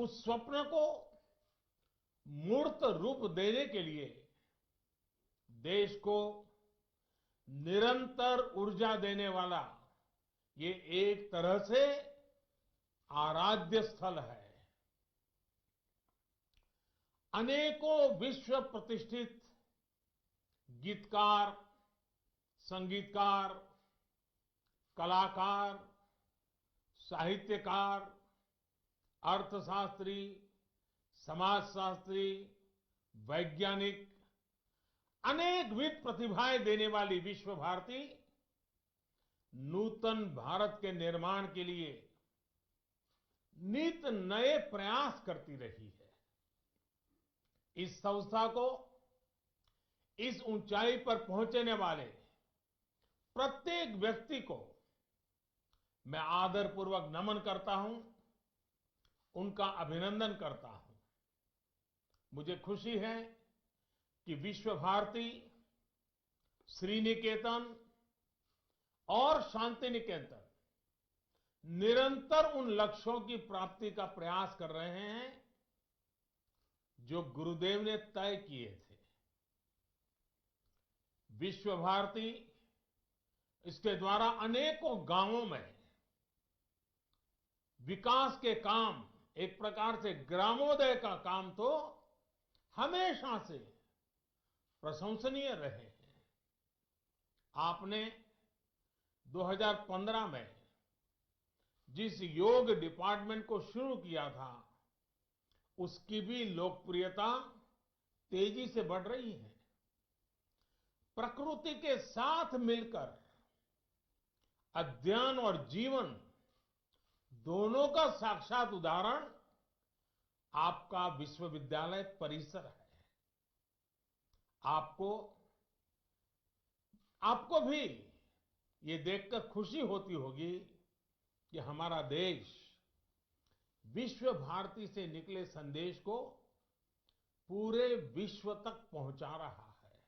उस स्वप्न को मूर्त रूप देने के लिए देश को निरंतर ऊर्जा देने वाला ये एक तरह से आराध्य स्थल है। अनेकों विश्व प्रतिष्ठित गीतकार, संगीतकार, कलाकार, साहित्यकार, अर्थशास्त्री, समाजशास्त्री, वैज्ञानिक, अनेकविध प्रतिभाएं देने वाली विश्व भारती नूतन भारत के निर्माण के लिए नित नए प्रयास करती रही है। इस संस्था को इस ऊंचाई पर पहुंचने वाले प्रत्येक व्यक्ति को मैं आदरपूर्वक नमन करता हूं, उनका अभिनंदन करता हूं। मुझे खुशी है कि विश्व भारती, श्रीनिकेतन और शांति निकेतन निरंतर उन लक्ष्यों की प्राप्ति का प्रयास कर रहे हैं जो गुरुदेव ने तय किए थे। विश्व भारती इसके द्वारा अनेकों गांवों में विकास के काम, एक प्रकार से ग्रामोदय का काम तो हमेशा से प्रशंसनीय रहे हैं। आपने 2015 में जिस योग डिपार्टमेंट को शुरू किया था, उसकी भी लोकप्रियता तेजी से बढ़ रही है। प्रकृति के साथ मिलकर अध्ययन और जीवन दोनों का साक्षात उदाहरण आपका विश्वविद्यालय परिसर है। आपको भी ये देखकर खुशी होती होगी कि हमारा देश विश्व भारती से निकले संदेश को पूरे विश्व तक पहुंचा रहा है।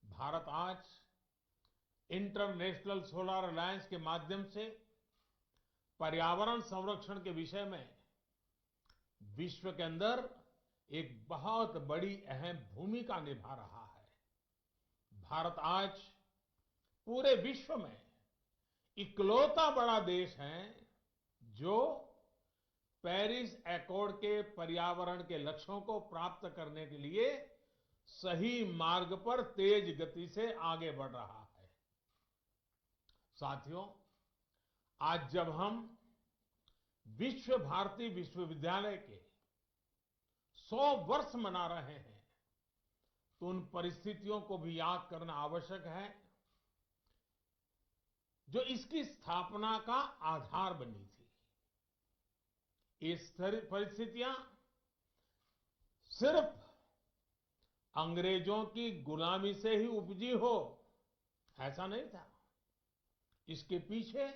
भारत आज इंटरनेशनल सोलर अलायंस के माध्यम से पर्यावरण संरक्षण के विषय में विश्व के अंदर एक बहुत बड़ी अहम भूमिका निभा रहा है। भारत आज पूरे विश्व में इकलौता बड़ा देश है जो पेरिस एकॉर्ड के पर्यावरण के लक्ष्यों को प्राप्त करने के लिए सही मार्ग पर तेज गति से आगे बढ़ रहा है। साथियों, आज जब हम विश्व भारती विश्वविद्यालय के 100 वर्ष मना रहे हैं, तो उन परिस्थितियों को भी याद करना आवश्यक है जो इसकी स्थापना का आधार बनी थी। ये परिस्थितियां सिर्फ अंग्रेजों की गुलामी से ही उपजी हो, ऐसा नहीं था। इसके पीछे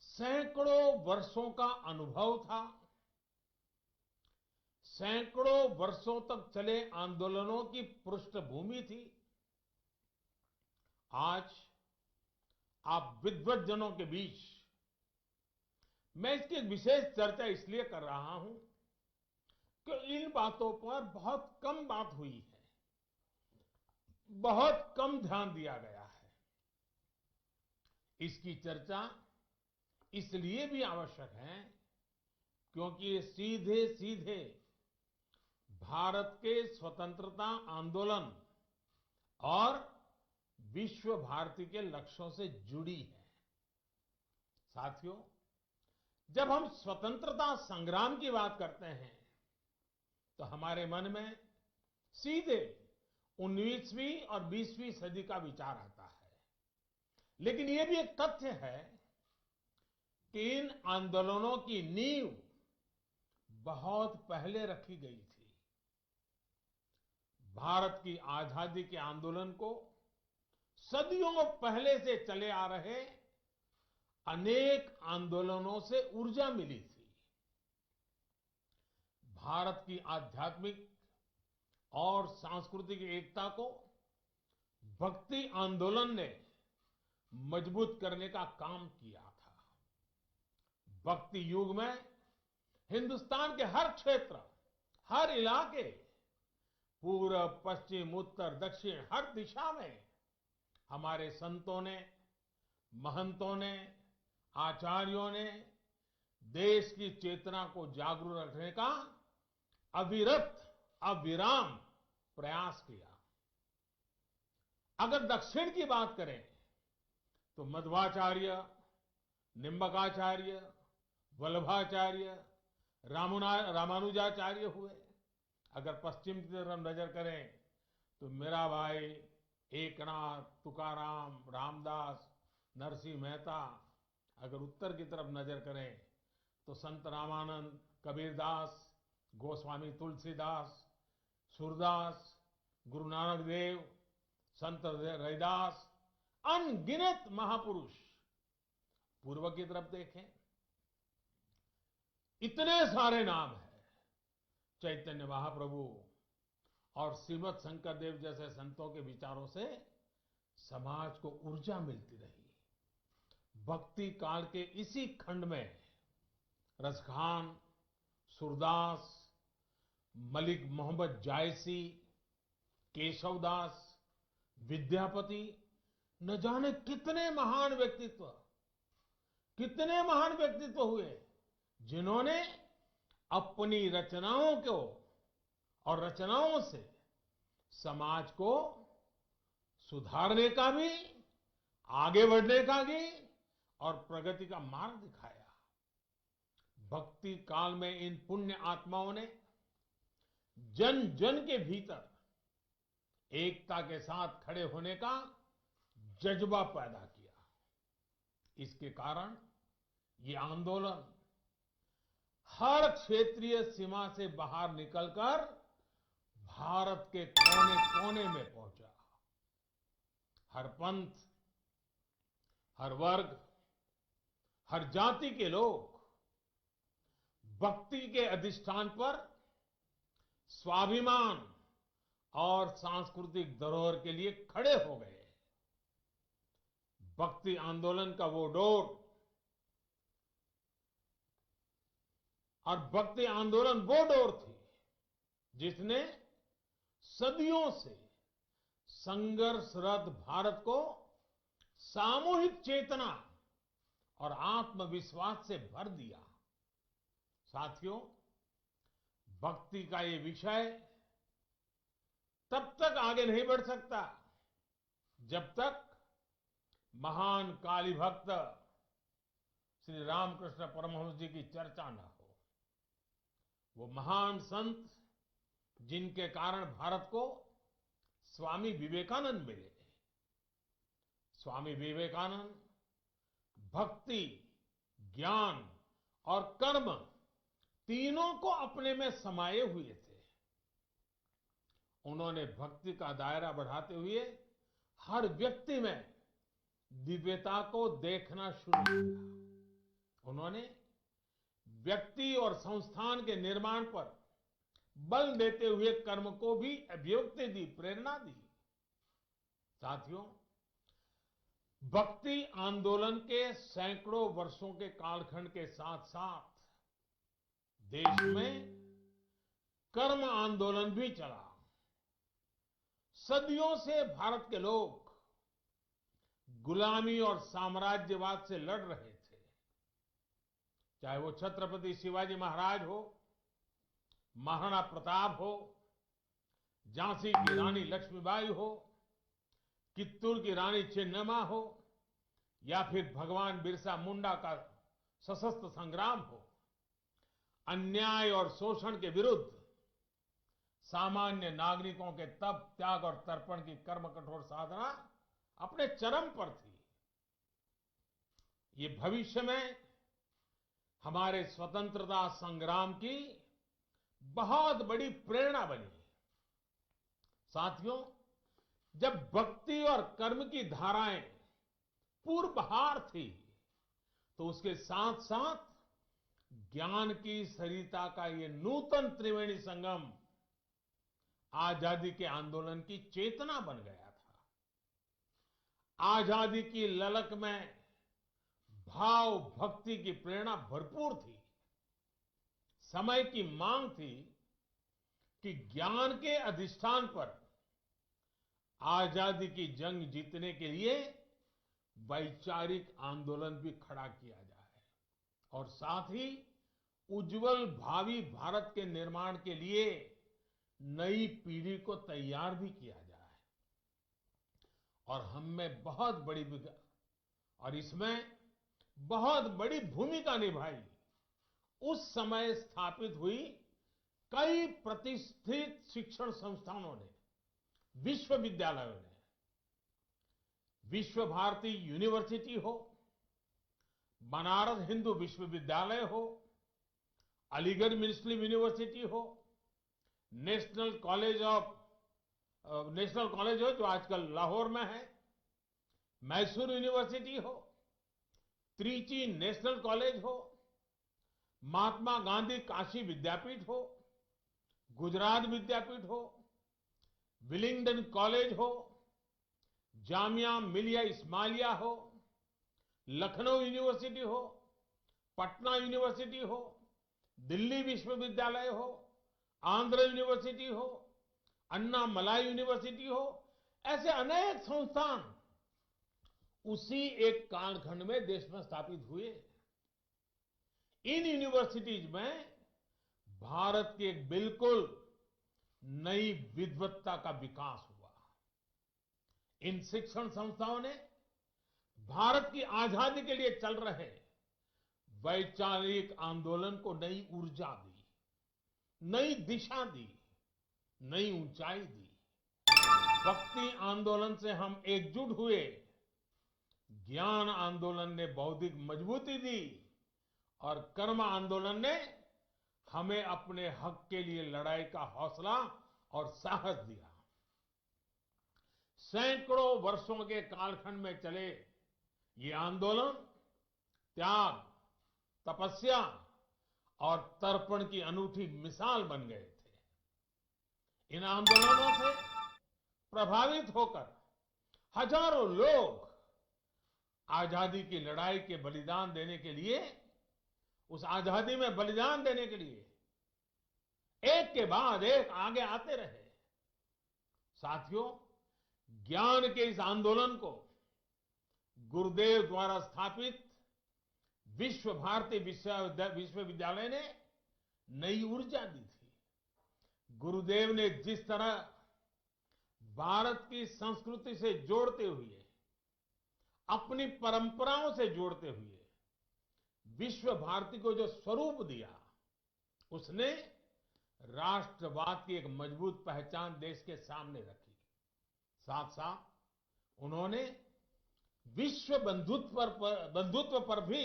सैकड़ों वर्षों का अनुभव था, सैकड़ों वर्षों तक चले आंदोलनों की पृष्ठभूमि थी। आज आप विद्वज्जनों के बीच मैं इसकी एक विशेष चर्चा इसलिए कर रहा हूं कि इन बातों पर बहुत कम बात हुई है, बहुत कम ध्यान दिया गया है। इसकी चर्चा इसलिए भी आवश्यक है क्योंकि ये सीधे सीधे भारत के स्वतंत्रता आंदोलन और विश्व भारती के लक्ष्यों से जुड़ी है। साथियों, जब हम स्वतंत्रता संग्राम की बात करते हैं तो हमारे मन में सीधे 19वीं और 20वीं सदी का विचार आता है। लेकिन यह भी एक तथ्य है कि इन आंदोलनों की नींव बहुत पहले रखी गई थी। भारत की आजादी के आंदोलन को सदियों पहले से चले आ रहे अनेक आंदोलनों से ऊर्जा मिली थी। भारत की आध्यात्मिक और सांस्कृतिक एकता को भक्ति आंदोलन ने मजबूत करने का काम किया था। भक्ति युग में हिंदुस्तान के हर क्षेत्र, हर इलाके, पूरब, पश्चिम, उत्तर, दक्षिण, हर दिशा में हमारे संतों ने, महंतों ने, आचार्यों ने देश की चेतना को जागरूक रखने का अविरत, अविराम प्रयास किया। अगर दक्षिण की बात करें तो मध्वाचार्य, निम्बकाचार्य, वल्लभाचार्य, रामानुजाचार्य हुए। अगर पश्चिम की तरफ नजर करें तो मीराबाई, एकनाथ, तुकाराम, रामदास, नरसिंह मेहता। अगर उत्तर की तरफ नजर करें तो संत रामानंद, कबीरदास, गोस्वामी तुलसीदास, सूरदास, गुरु नानक देव, संत रैदास, अनगिनत महापुरुष। पूर्व की तरफ देखें, इतने सारे नाम हैं। चैतन्य महाप्रभु और श्रीमद शंकर देव जैसे संतों के विचारों से समाज को ऊर्जा मिलती रही। भक्ति काल के इसी खंड में रसखान, सूरदास, मलिक मोहम्मद जायसी, केशवदास, विद्यापति, न जाने कितने महान व्यक्तित्व हुए, जिन्होंने अपनी रचनाओं को और रचनाओं से समाज को सुधारने का भी, आगे बढ़ने का भी और प्रगति का मार्ग दिखाया। भक्ति काल में इन पुण्य आत्माओं ने जन जन के भीतर एकता के साथ खड़े होने का जज्बा पैदा किया। इसके कारण ये आंदोलन हर क्षेत्रीय सीमा से बाहर निकलकर भारत के कोने कोने में पहुंचा। हर पंथ, हर वर्ग, हर जाति के लोग भक्ति के अधिष्ठान पर स्वाभिमान और सांस्कृतिक धरोहर के लिए खड़े हो गए। भक्ति आंदोलन का वो डोर और भक्ति आंदोलन वो डोर थी जिसने सदियों से संघर्षरत भारत को सामूहिक चेतना और आत्मविश्वास से भर दिया। साथियों, भक्ति का ये विषय तब तक आगे नहीं बढ़ सकता जब तक महान काली भक्त श्री रामकृष्ण परमहंस जी की चर्चा न हो। वो महान संत जिनके कारण भारत को स्वामी विवेकानंद मिले। स्वामी विवेकानंद भक्ति, ज्ञान और कर्म तीनों को अपने में समाये हुए थे। उन्होंने भक्ति का दायरा बढ़ाते हुए हर व्यक्ति में दिव्यता को देखना शुरू किया। उन्होंने व्यक्ति और संस्थान के निर्माण पर बल देते हुए कर्म को भी अभिव्यक्ति दी, प्रेरणा दी। साथियों, भक्ति आंदोलन के सैकड़ों वर्षों के कालखंड के साथ साथ देश में कर्म आंदोलन भी चला। सदियों से भारत के लोग गुलामी और साम्राज्यवाद से लड़ रहे थे। चाहे वो छत्रपति शिवाजी महाराज हो, महाराणा प्रताप हो, झांसी की रानी लक्ष्मीबाई हो, कित्तूर की रानी चेन्नम्मा हो या फिर भगवान बिरसा मुंडा का सशस्त्र संग्राम हो। अन्याय और शोषण के विरुद्ध सामान्य नागरिकों के तप, त्याग और तर्पण की कर्म कठोर साधना अपने चरम पर थी। ये भविष्य में हमारे स्वतंत्रता संग्राम की बहुत बड़ी प्रेरणा बनी। साथियों, जब भक्ति और कर्म की धाराएं पूर्वहार थी तो उसके साथ साथ ज्ञान की सरिता का ये नूतन त्रिवेणी संगम आजादी के आंदोलन की चेतना बन गया था। आजादी की ललक में भाव भक्ति की प्रेरणा भरपूर थी। समय की मांग थी कि ज्ञान के अधिष्ठान पर आजादी की जंग जीतने के लिए वैचारिक आंदोलन भी खड़ा किया जाए और साथ ही उज्जवल भावी भारत के निर्माण के लिए नई पीढ़ी को तैयार भी किया जाए। और हम में बहुत बड़ी और इसमें बहुत बड़ी भूमिका निभाई उस समय स्थापित हुई कई प्रतिष्ठित शिक्षण संस्थानों ने, विश्वविद्यालयों ने। विश्व भारती यूनिवर्सिटी हो, बनारस हिंदू विश्वविद्यालय हो, अलीगढ़ मुस्लिम यूनिवर्सिटी हो, नेशनल कॉलेज हो जो आजकल लाहौर में है, मैसूर यूनिवर्सिटी हो, त्रिची नेशनल कॉलेज हो, महात्मा गांधी काशी विद्यापीठ हो, गुजरात विद्यापीठ हो, विलिंगडन कॉलेज हो, जामिया मिलिया इस्माइलिया हो, लखनऊ यूनिवर्सिटी हो, पटना यूनिवर्सिटी हो, दिल्ली विश्वविद्यालय हो, आंध्र यूनिवर्सिटी हो, अन्ना मलाई यूनिवर्सिटी हो, ऐसे अनेक संस्थान उसी एक कालखंड में देश में स्थापित हुए। इन यूनिवर्सिटीज में भारत की एक बिल्कुल नई विद्वत्ता का विकास हुआ। इन शिक्षण संस्थाओं ने भारत की आजादी के लिए चल रहे वैचारिक आंदोलन को नई ऊर्जा दी, नई दिशा दी, नई ऊंचाई दी। भक्ति आंदोलन से हम एकजुट हुए, ज्ञान आंदोलन ने बौद्धिक मजबूती दी और कर्म आंदोलन ने हमें अपने हक के लिए लड़ाई का हौसला और साहस दिया। सैकड़ों वर्षों के कालखंड में चले ये आंदोलन त्याग, तपस्या और तर्पण की अनूठी मिसाल बन गए थे। इन आंदोलनों से प्रभावित होकर हजारों लोग आजादी की लड़ाई के बलिदान देने के लिए, उस आजादी में बलिदान देने के लिए एक के बाद एक आगे आते रहे। साथियों, ज्ञान के इस आंदोलन को गुरुदेव द्वारा स्थापित विश्व भारती विश्वविद्यालय ने नई ऊर्जा दी थी। गुरुदेव ने जिस तरह भारत की संस्कृति से जोड़ते हुए, अपनी परंपराओं से जोड़ते हुए विश्व भारती को जो स्वरूप दिया, उसने राष्ट्रवाद की एक मजबूत पहचान देश के सामने रखी। साथ साथ उन्होंने विश्व बंधुत्व पर भी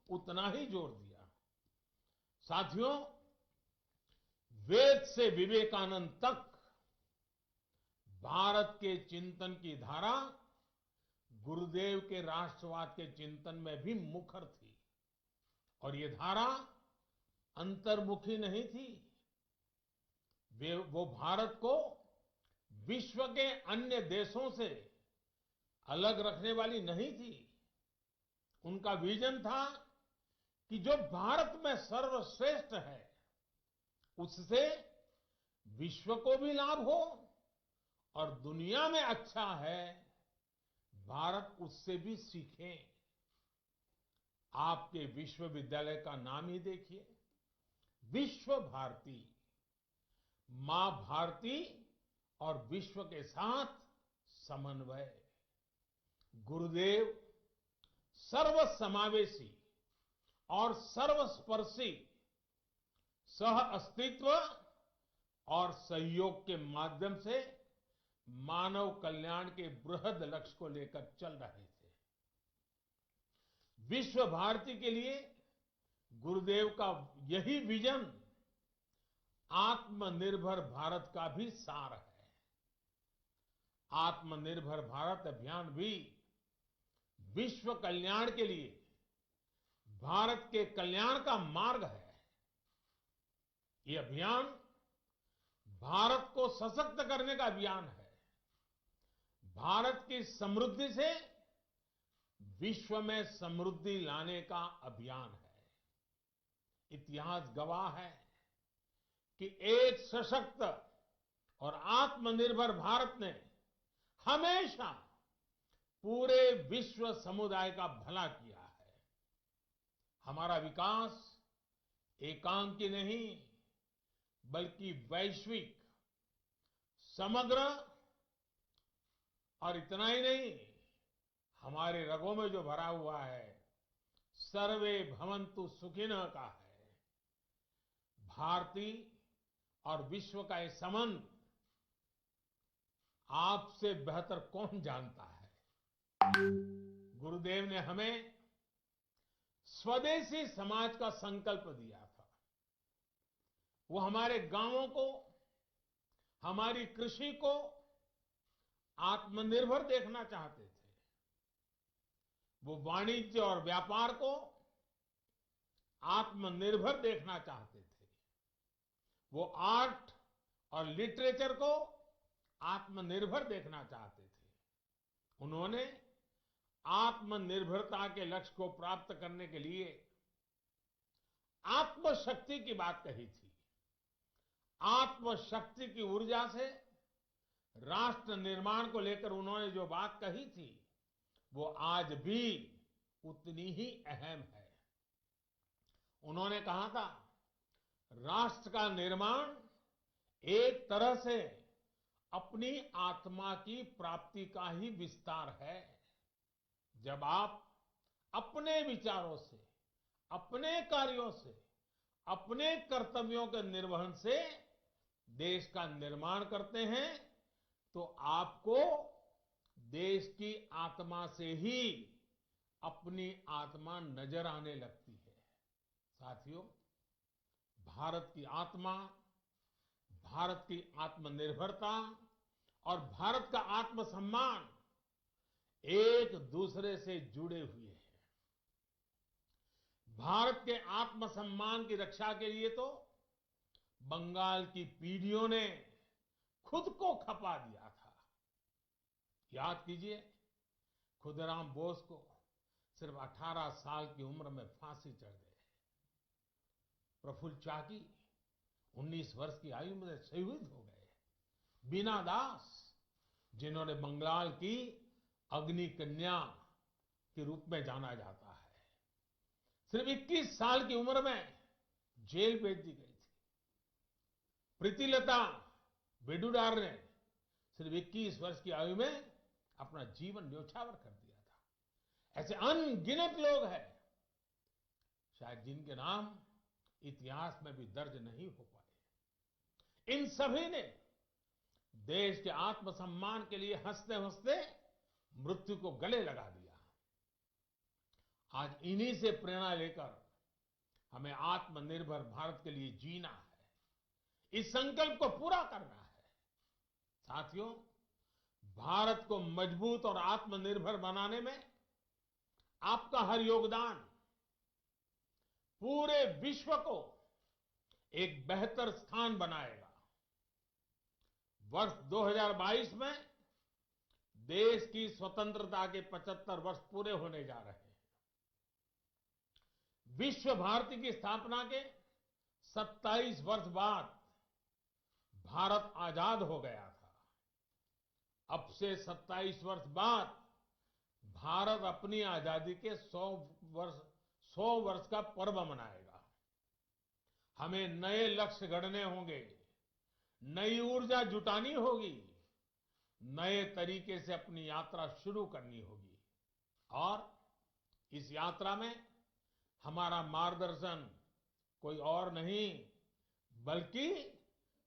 उतना ही जोर दिया। साथियों, वेद से विवेकानंद तक भारत के चिंतन की धारा गुरुदेव के राष्ट्रवाद के चिंतन में भी मुखर थी और ये धारा अंतर्मुखी नहीं थी। वो भारत को विश्व के अन्य देशों से अलग रखने वाली नहीं थी। उनका विजन था कि जो भारत में सर्वश्रेष्ठ है, उससे विश्व को भी लाभ हो और दुनिया में अच्छा है, भारत उससे भी सीखे। आपके विश्वविद्यालय का नाम ही देखिए, विश्व भारती। मां भारती और विश्व के साथ समन्वय। गुरुदेव सर्वसमावेशी और सर्वस्पर्शी सह अस्तित्व और सहयोग के माध्यम से मानव कल्याण के बृहद लक्ष्य को लेकर चल रहे थे। विश्व भारती के लिए गुरुदेव का यही विजन आत्मनिर्भर भारत का भी सार है। आत्मनिर्भर भारत अभियान भी विश्व कल्याण के लिए भारत के कल्याण का मार्ग है। ये अभियान भारत को सशक्त करने का अभियान है। भारत की समृद्धि से विश्व में समृद्धि लाने का अभियान है। इतिहास गवाह है कि एक सशक्त और आत्मनिर्भर भारत ने हमेशा पूरे विश्व समुदाय का भला किया है। हमारा विकास एकांकी नहीं बल्कि वैश्विक, समग्र और इतना ही नहीं, हमारे रगों में जो भरा हुआ है सर्वे भवन्तु सुखिनः का है। भारतीय और विश्व का ये संबंध आपसे बेहतर कौन जानता है। गुरुदेव ने हमें स्वदेशी समाज का संकल्प दिया था। वो हमारे गांवों को, हमारी कृषि को आत्मनिर्भर देखना चाहते थे। वो वाणिज्य और व्यापार को आत्मनिर्भर देखना चाहते थे। वो आर्ट और लिटरेचर को आत्मनिर्भर देखना चाहते थे। उन्होंने आत्मनिर्भरता के लक्ष्य को प्राप्त करने के लिए आत्मशक्ति की बात कही थी। आत्मशक्ति की ऊर्जा से राष्ट्र निर्माण को लेकर उन्होंने जो बात कही थी वो आज भी उतनी ही अहम है। उन्होंने कहा था, राष्ट्र का निर्माण एक तरह से अपनी आत्मा की प्राप्ति का ही विस्तार है। जब आप अपने विचारों से, अपने कार्यों से, अपने कर्तव्यों के निर्वहन से देश का निर्माण करते हैं तो आपको देश की आत्मा से ही अपनी आत्मा नजर आने लगती है। साथियों, भारत की आत्मा, भारत की आत्मनिर्भरता और भारत का आत्मसम्मान एक दूसरे से जुड़े हुए हैं। भारत के आत्मसम्मान की रक्षा के लिए तो बंगाल की पीढ़ियों ने खुद को खपा दिया था। याद कीजिए, खुदीराम बोस को सिर्फ 18 साल की उम्र में फांसी चढ़ गई। प्रफुल्ल चाकी 19 वर्ष की आयु में शहीद हो गए। बीना दास, जिन्होंने बंगाल की अग्नि कन्या के रूप में जाना जाता है, सिर्फ 21 साल की उम्र में जेल भेज दी गई थी। प्रीतिलता वेडुडार ने सिर्फ 21 वर्ष की आयु में अपना जीवन न्योछावर कर दिया था। ऐसे अनगिनत लोग हैं शायद जिनके नाम इतिहास में भी दर्ज नहीं हो पाए। इन सभी ने देश के आत्मसम्मान के लिए हंसते हंसते मृत्यु को गले लगा दिया। आज इन्हीं से प्रेरणा लेकर हमें आत्मनिर्भर भारत के लिए जीना है। इस संकल्प को पूरा करना है। साथियों, भारत को मजबूत और आत्मनिर्भर बनाने में आपका हर योगदान पूरे विश्व को एक बेहतर स्थान बनाएगा। वर्ष 2022 में देश की स्वतंत्रता के 75 वर्ष पूरे होने जा रहे हैं। विश्व भारती की स्थापना के 27 वर्ष बाद भारत आजाद हो गया था। अब से 27 वर्ष बाद भारत अपनी आजादी के 100 वर्ष का पर्व मनाएगा। हमें नए लक्ष्य गढ़ने होंगे, नई ऊर्जा जुटानी होगी, नए तरीके से अपनी यात्रा शुरू करनी होगी। और इस यात्रा में हमारा मार्गदर्शन कोई और नहीं बल्कि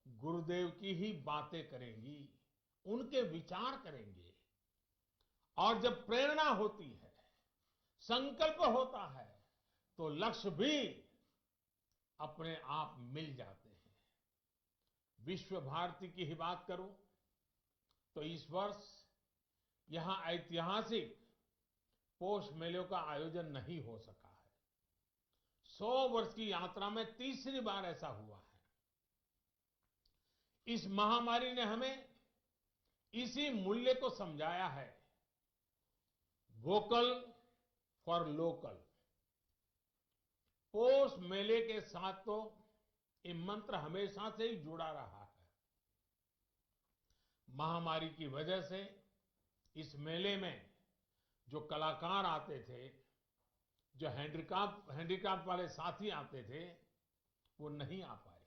गुरुदेव की ही बातें करेंगी, उनके विचार करेंगे। और जब प्रेरणा होती है, संकल्प होता है, तो लक्ष्य भी अपने आप मिल जाते हैं। विश्व भारती की ही बात करूं तो इस वर्ष यहां ऐतिहासिक पोष मेलों का आयोजन नहीं हो सका है। 100 वर्ष की यात्रा में तीसरी बार ऐसा हुआ है। इस महामारी ने हमें इसी मूल्य को समझाया है, वोकल फॉर लोकल। पोष मेले के साथ तो ये मंत्र हमेशा से ही जुड़ा रहा है। महामारी की वजह से इस मेले में जो कलाकार आते थे, जो हैंडीक्राफ्ट वाले साथी आते थे, वो नहीं आ पाए।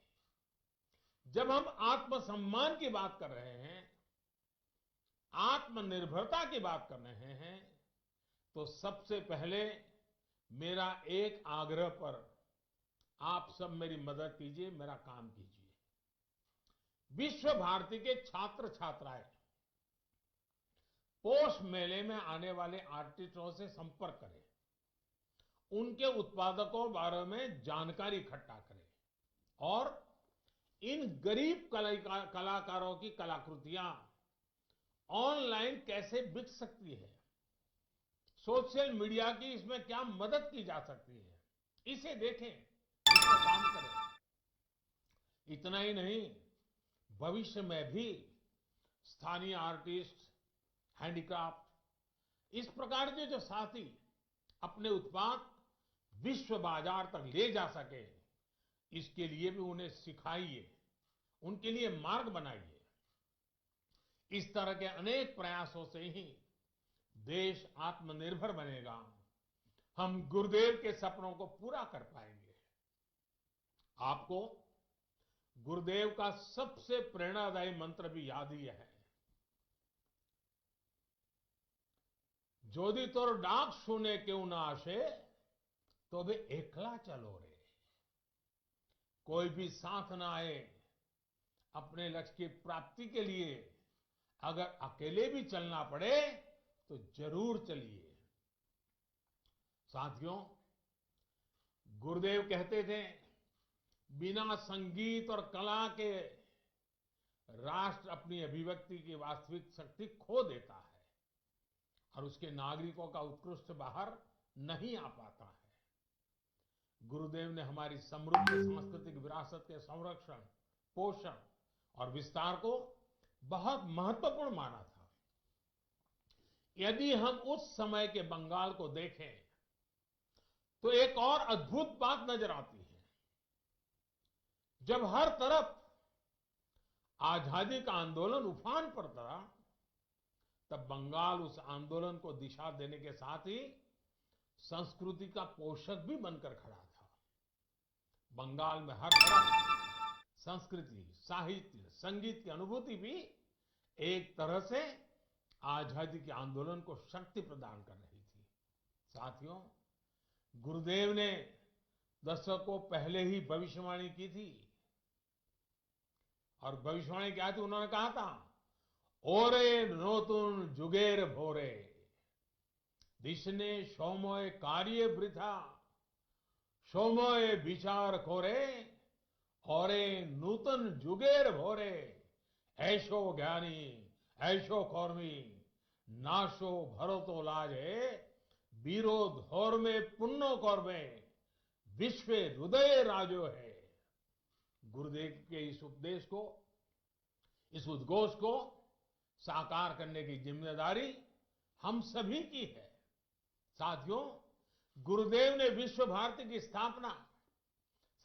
जब हम आत्मसम्मान की बात कर रहे हैं, आत्मनिर्भरता की बात कर रहे हैं, तो सबसे पहले मेरा एक आग्रह पर आप सब मेरी मदद कीजिए, मेरा काम कीजिए। विश्व भारती के छात्र छात्राएं पोष मेले में आने वाले आर्टिस्टों से संपर्क करें, उनके उत्पादकों बारे में जानकारी इकट्ठा करें और इन गरीब कलाकारों की कलाकृतियां ऑनलाइन कैसे बिक सकती है, सोशल मीडिया की इसमें क्या मदद की जा सकती है, इसे देखें, इस पर काम करें। इतना ही नहीं, भविष्य में भी स्थानीय आर्टिस्ट, हैंडीक्राफ्ट, इस प्रकार के जो साथी अपने उत्पाद विश्व बाजार तक ले जा सके, इसके लिए भी उन्हें सिखाइए, उनके लिए मार्ग बनाइए। इस तरह के अनेक प्रयासों से ही देश आत्मनिर्भर बनेगा, हम गुरुदेव के सपनों को पूरा कर पाएंगे। आपको गुरुदेव का सबसे प्रेरणादायी मंत्र भी याद ही है, जोदी तोर डाक सुने क्यों ना आशे, तो भी एकला चलो रे। कोई भी साथ ना आए, अपने लक्ष्य की प्राप्ति के लिए अगर अकेले भी चलना पड़े तो जरूर चलिए। साथियों, गुरुदेव कहते थे, बिना संगीत और कला के राष्ट्र अपनी अभिव्यक्ति की वास्तविक शक्ति खो देता है और उसके नागरिकों का उत्कृष्ट बाहर नहीं आ पाता है। गुरुदेव ने हमारी समृद्ध सांस्कृतिक विरासत के संरक्षण, पोषण और विस्तार को बहुत महत्वपूर्ण माना था। यदि हम उस समय के बंगाल को देखें तो एक और अद्भुत बात नजर आती है। जब हर तरफ आजादी का आंदोलन उफान पर था, तब बंगाल उस आंदोलन को दिशा देने के साथ ही संस्कृति का पोषक भी बनकर खड़ा था। बंगाल में हर तरफ संस्कृति, साहित्य, संगीत की अनुभूति भी एक तरह से आजादी के आंदोलन को शक्ति प्रदान कर रही थी। साथियों, गुरुदेव ने दशकों पहले ही भविष्यवाणी की थी और भविष्यवाणी क्या थी? उन्होंने कहा था, ओरे नोतुन जुगेर भोरे दिशने सोमोय कार्य वृथा सोमोय विचार खोरे औरे नूतन जुगेर भोरे ऐशो ज्ञानी ऐशो कौर्मी नाशो भरतो लाजे बीरो धोर में पुन्नो कौर्मे विश्व हृदय राजो है। गुरुदेव के इस उपदेश को, इस उद्घोष को साकार करने की जिम्मेदारी हम सभी की है। साथियों, गुरुदेव ने विश्व भारती की स्थापना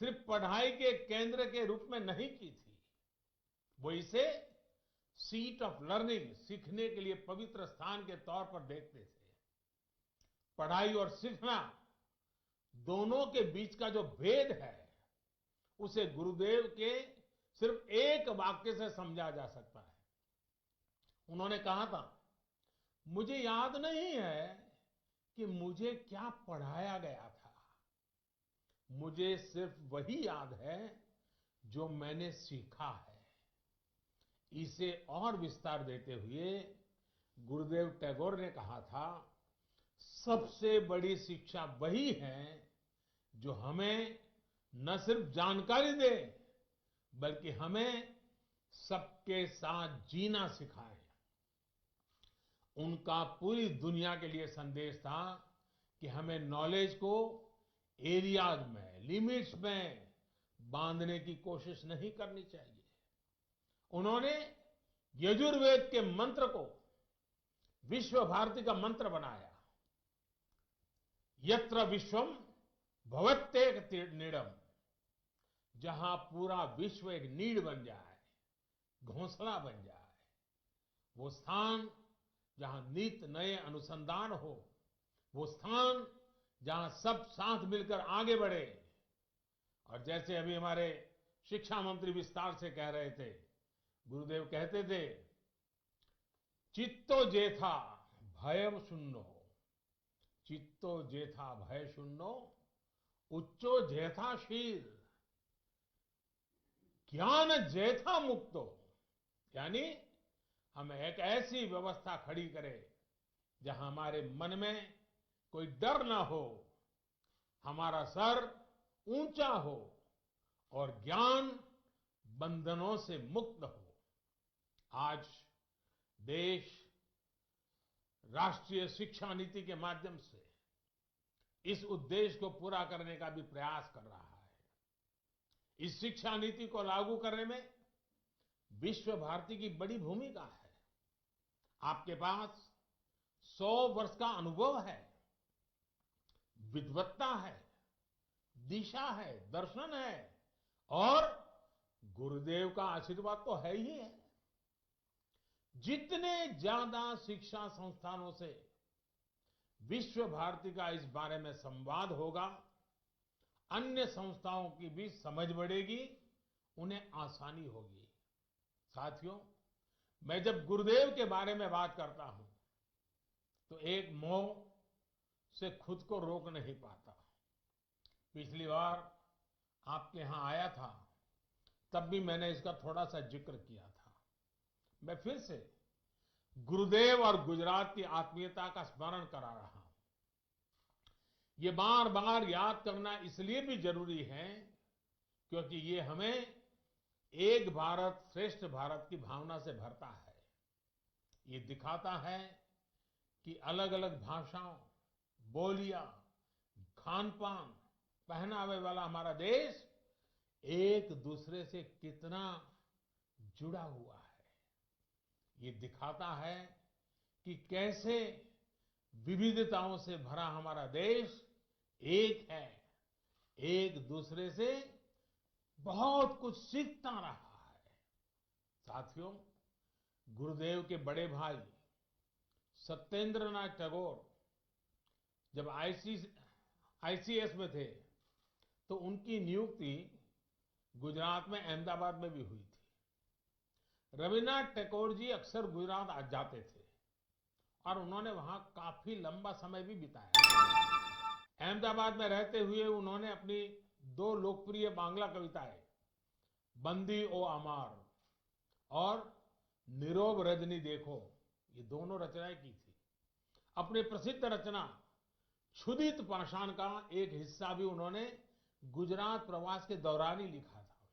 सिर्फ पढ़ाई के केंद्र के रूप में नहीं की थी, वो इसे सीट ऑफ लर्निंग, सीखने के लिए पवित्र स्थान के तौर पर देखते थे। पढ़ाई और सीखना दोनों के बीच का जो भेद है, उसे गुरुदेव के सिर्फ एक वाक्य से समझा जा सकता है। उन्होंने कहा था, मुझे याद नहीं है कि मुझे क्या पढ़ाया गया था, मुझे सिर्फ वही याद है जो मैंने सीखा है। इसे और विस्तार देते हुए गुरुदेव टैगोर ने कहा था, सबसे बड़ी शिक्षा वही है जो हमें न सिर्फ जानकारी दे, बल्कि हमें सबके साथ जीना सिखाए। उनका पूरी दुनिया के लिए संदेश था कि हमें नॉलेज को एरियाज में, लिमिट्स में बांधने की कोशिश नहीं करनी चाहिए। उन्होंने यजुर्वेद के मंत्र को विश्व भारती का मंत्र बनाया। यत्र विश्वम भवत्येक निडम, जहां पूरा विश्व एक नीड बन जाए, घोंसला बन जाए, वो स्थान जहां नित नए अनुसंधान हो, वो स्थान जहां सब साथ मिलकर आगे बढ़े। और जैसे अभी हमारे शिक्षा मंत्री विस्तार से कह रहे थे, गुरुदेव कहते थे, चित्तो जेथा भयम शून्यो, चित्तो जेथा भय शून्यो, उच्चो जेथा शील, ज्ञान जेथा मुक्तो। यानी हम एक ऐसी व्यवस्था खड़ी करें जहां हमारे मन में कोई डर ना हो, हमारा सर ऊंचा हो और ज्ञान बंधनों से मुक्त हो। आज देश राष्ट्रीय शिक्षा नीति के माध्यम से इस उद्देश्य को पूरा करने का भी प्रयास कर रहा है। इस शिक्षा नीति को लागू करने में विश्व भारती की बड़ी भूमिका है। आपके पास 100 वर्ष का अनुभव है, विद्वत्ता है, दिशा है, दर्शन है और गुरुदेव का आशीर्वाद तो है ही है। जितने ज्यादा शिक्षा संस्थानों से विश्व भारती का इस बारे में संवाद होगा, अन्य संस्थाओं की भी समझ बढ़ेगी, उन्हें आसानी होगी। साथियों, मैं जब गुरुदेव के बारे में बात करता हूं तो एक मोह से खुद को रोक नहीं पाता। पिछली बार आपके यहां आया था, तब भी मैंने इसका थोड़ा सा जिक्र किया था। मैं फिर से गुरुदेव और गुजरात की आत्मीयता का स्मरण करा रहा हूं। ये बार बार याद करना इसलिए भी जरूरी है क्योंकि ये हमें एक भारत श्रेष्ठ भारत की भावना से भरता है। ये दिखाता है कि अलग अलग भाषाओं, बोलियां, खान पान, पहनावे वाला हमारा देश एक दूसरे से कितना जुड़ा हुआ है। ये दिखाता है कि कैसे विविधताओं से भरा हमारा देश एक है, एक दूसरे से बहुत कुछ सीखता रहा है। साथियों, गुरुदेव के बड़े भाई सत्येंद्रनाथ टैगोर जब आईसीएस में थे तो उनकी नियुक्ति गुजरात में अहमदाबाद में भी हुई थी। रविन्द्रनाथ टैगोर जी अक्सर गुजरात आ जाते थे और उन्होंने वहां काफी लंबा समय भी बिताया। अहमदाबाद में रहते हुए उन्होंने अपनी 2 लोकप्रिय बांग्ला कविताएं बंदी ओ अमार और नीरव रजनी देखो, ये दोनों रचनाएं की थी। अपनी प्रसिद्ध रचना क्षुधित पाषाण का एक हिस्सा भी उन्होंने गुजरात प्रवास के दौरान ही लिखा था।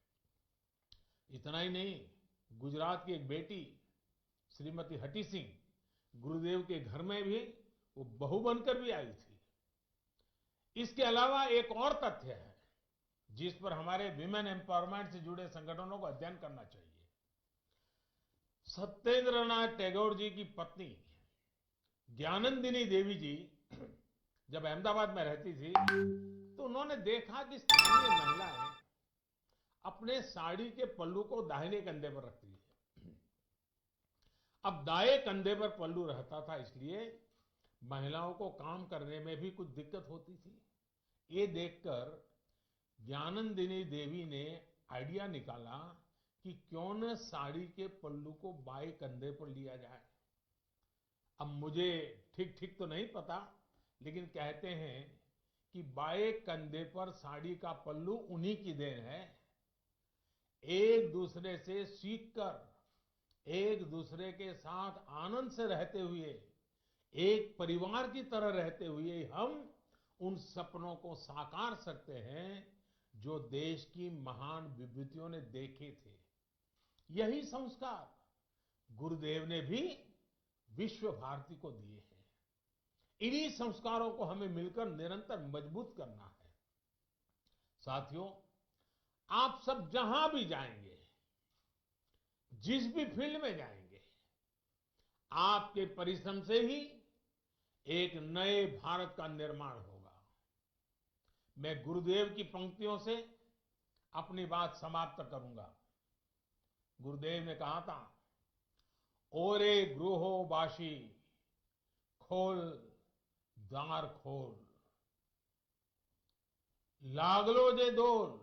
इतना ही नहीं, गुजरात की एक बेटी श्रीमती हटी सिंह गुरुदेव के घर में भी वो बहू बनकर भी आई थी। इसके अलावा एक और तथ्य है जिस पर हमारे विमेन एम्पावरमेंट से जुड़े संगठनों को अध्ययन करना चाहिए। सत्येंद्रनाथ टैगोर जी की पत्नी ज्ञानंदिनी देवी जी जब अहमदाबाद में रहती थी तो उन्होंने देखा कि स्थानीय महिलाएं अपने साड़ी के पल्लू को दाहिने कंधे पर रखती है। अब दाएं कंधे पर पल्लू रहता था, इसलिए महिलाओं को काम करने में भी कुछ दिक्कत होती थी। ये देखकर ज्ञानंदिनी देवी ने आइडिया निकाला कि क्यों न साड़ी के पल्लू को बाएं कंधे पर लिया जाए। अब मुझे ठीक ठीक तो नहीं पता, लेकिन कहते हैं कि बाएं कंधे पर साड़ी का पल्लू उन्हीं की देन है। एक दूसरे से सीखकर, एक दूसरे के साथ आनंद से रहते हुए, एक परिवार की तरह रहते हुए हम उन सपनों को साकार सकते हैं जो देश की महान विभूतियों ने देखे थे। यही संस्कार गुरुदेव ने भी विश्व भारती को दिए हैं। इन्हीं संस्कारों को हमें मिलकर निरंतर मजबूत करना है। साथियों, आप सब जहां भी जाएंगे, जिस भी फील्ड में जाएंगे, आपके परिश्रम से ही एक नए भारत का निर्माण होगा। मैं गुरुदेव की पंक्तियों से अपनी बात समाप्त करूंगा। गुरुदेव ने कहा था, ओरे गृहो बाशी खोल द्वार खोल, लागलो जे दोल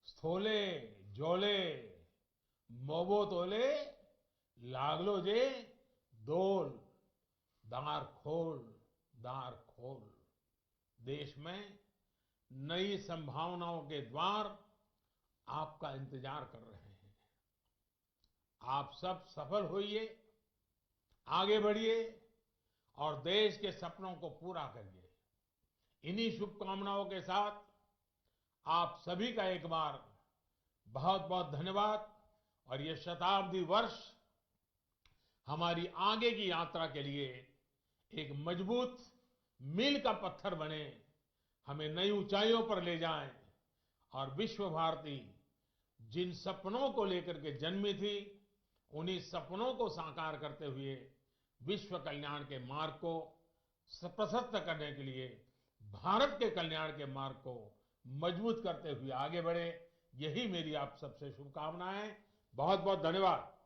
स्थोले जोले मोबो तोले, लागलो जे दोल दार खोल दार खोल। देश में नई संभावनाओं के द्वार आपका इंतजार कर रहे हैं। आप सब सफल होइए, आगे बढ़िए और देश के सपनों को पूरा करिए। इन्हीं शुभकामनाओं के साथ आप सभी का एक बार बहुत बहुत धन्यवाद। और ये शताब्दी वर्ष हमारी आगे की यात्रा के लिए एक मजबूत मील का पत्थर बने, हमें नई ऊंचाइयों पर ले जाए और विश्व भारती जिन सपनों को लेकर के जन्मी थी, उन्हीं सपनों को साकार करते हुए विश्व कल्याण के मार्ग को प्रशस्त करने के लिए भारत के कल्याण के मार्ग को मजबूत करते हुए आगे बढ़े। यही मेरी आप सबसे शुभकामनाएं। बहुत बहुत धन्यवाद।